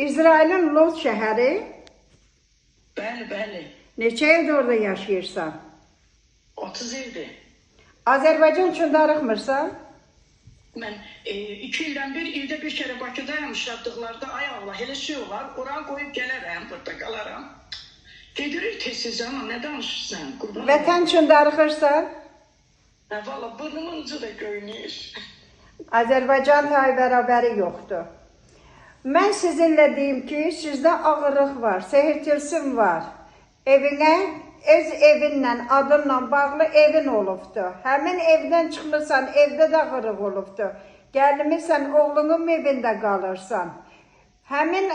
İsrailin Lod şəhəri. Bəli. Neçə ildir orada yaşayırsan? 30 ildir. Azərbaycan üçün darıxmırsan? Mən 2 ildən ildə bir kere Bakıdayım işlətdiklərdə, ay Allah, elə şey olar, oraya qoyub gələrəm, burada qalaram. Gedirik tez-tez ama nə danışırsan? Vətən üçün darıxırsan? Valla burnumun ucu da göynür. Azərbaycan tay bərabəri yoxdur. Mən sizinlə deyim ki, sizdə ağırlıq var, sehir tilsim var. Evinə, öz evinlə, adınla bağlı evin olubdur. Həmin evdən çıxmırsan, evdə də ağırlıq olubdur. Gəlmirsən, oğlunun evində qalırsan. Həmin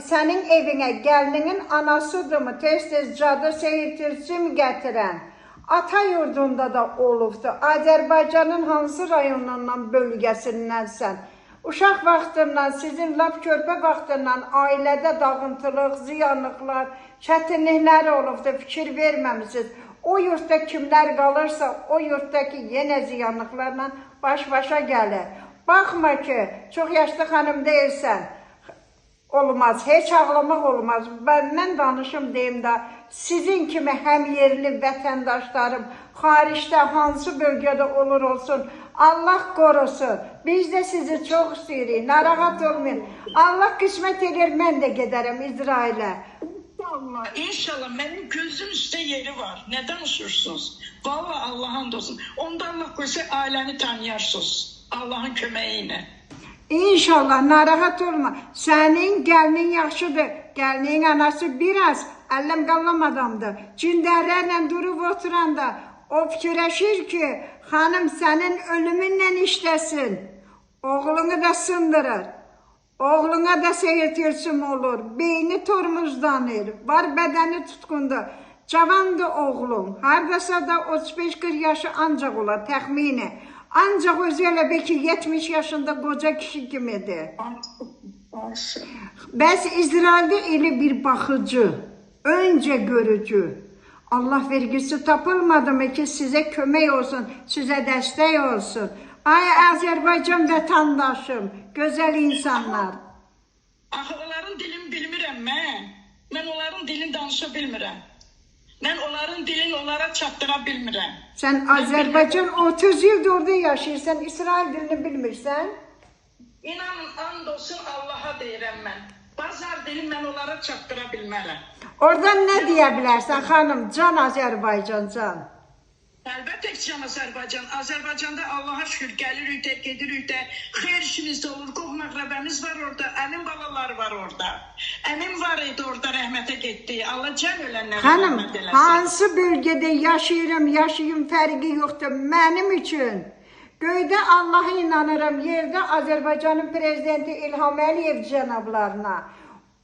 sənin evinə gəlinin anasıdırmı, tez-tez cadı sehir tilsim gətirən. Ata yurdunda da olubdur. Azərbaycanın hansı rayonundan, bölgəsindənsən? Uşaq vaxtından, sizin lap körpə vaxtından ailədə dağıntılıq, ziyanlıqlar, çətinlikləri olubdur, fikir verməmisiniz. O yurtda kimlər qalırsa, o yurtdakı yenə ziyanlıqlarla baş-başa gəlir. Baxma ki, çox yaşlı xanım deyilsən, olmaz, heç ağlamaq olmaz. Mən danışım deyim də, sizin kimi həm yerli vətəndaşlarım, xaricdə hansı bölgədə olur olsun, Allah qorusun. Biz də sizi çox istəyirik, narahat olmayın. Allah qismət edir, mən də gedərəm İsrailə. İnşallah mənim gözüm üstə yeri var. Nə danışırsınız? Vallahi Allah'ın olsun. Onda Allah qoysa ailəni tanıyarsınız. Allah'ın köməyi ilə. İnşallah, narahat olma. Sənin gəlinin yaxşıdır. Gəlinin anası biraz ələm qallam adamdır. Cündərlərlə durub oturanda o fikirləşir ki, xanım sənin ölümünlə işləsin. Oğlunu da sındırır. Oğluna da sehir tilsim olur. Beyni tormuzlanır. Var bədəni tutqundur. Cavandır oğlum. Hardasa da 35-40 yaşı ancaq olar, təxmini. Ancaq özü elə bil ki, 70 yaşında qoca kişi kimidir. Bəs İsraildə elə bir baxıcı, öncə görücü, Allah vergisi tapılmadı mı ki, sizə kömək olsun, sizə dəstək olsun. Ay Azərbaycan vətəndaşım, gözəl insanlar. Axı onların dilini bilmirəm mən. Mən onların dilini danışa bilmirəm. Mən onların dilini onlara çatdıra bilmirəm. Sən Azərbaycan 30 ildir orada yaşayırsan, İsrail dilini bilmirsən? İnanın, and olsun Allah'a deyirəm mən. Bazar dilini mən onlara çatdıra bilmərəm. Oradan nə deyə bilərsən xanım, can Azərbaycan, can? Əlbəttə ki, can Azərbaycan. Azərbaycanda Allah'a şükür gəlirik də, gedirik də, xeyir işimiz də olur, qohum əqrəbəmiz var orada, əmin balaları var orada. Əmin var idi orada, rəhmətə getdi. Allah can ölənlərə xanım, rəhmət eləsin. hansı bölgədə yaşayım, fərqi yoxdur mənim üçün. Göydə Allah'a inanırım, yerdə Azərbaycanın prezidenti İlham Əliyev cənablarına.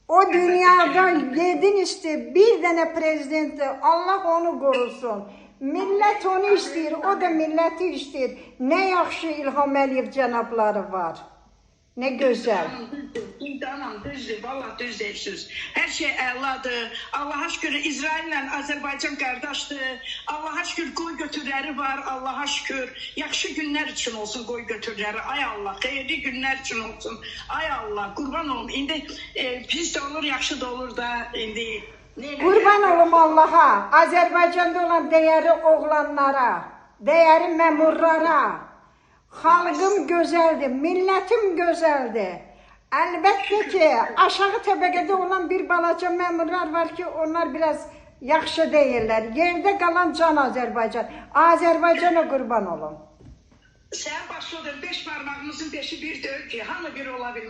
O dünyada yedin isti bir dənə prezidenti, Allah onu qorusun. Millət onu istəyir, o da milləti istəyir. Nə yaxşı İlham Əliyev cənabları var. Nə gözəl. İnanam, düzdür, vallahi düz deyirsiniz. Hər şey əladır. Allah'a şükür İsraillə Azərbaycan qardaşdır. Allah'a şükür qoy götürləri var, Allah'a şükür. Yaxşı günlər üçün olsun qoy götürləri. Ay Allah, xeyirli günlər üçün olsun. Ay Allah, qurban olum. İndi pis də olur, yaxşı da olur da indi. Qurban olum Allaha, Azərbaycanda olan dəyəri oğlanlara, dəyəri məmurlara, xalqım gözəldir, millətim gözəldir. Əlbəttə ki, aşağı təbəqədə olan bir balaca məmurlar var ki, onlar biraz yaxşı deyirlər. Yerdə qalan can Azərbaycan. Azərbaycana qurban olum. Sən başladın, 5 parmağımızın 5'i bir deyil ki, hamı bir ola bilmez.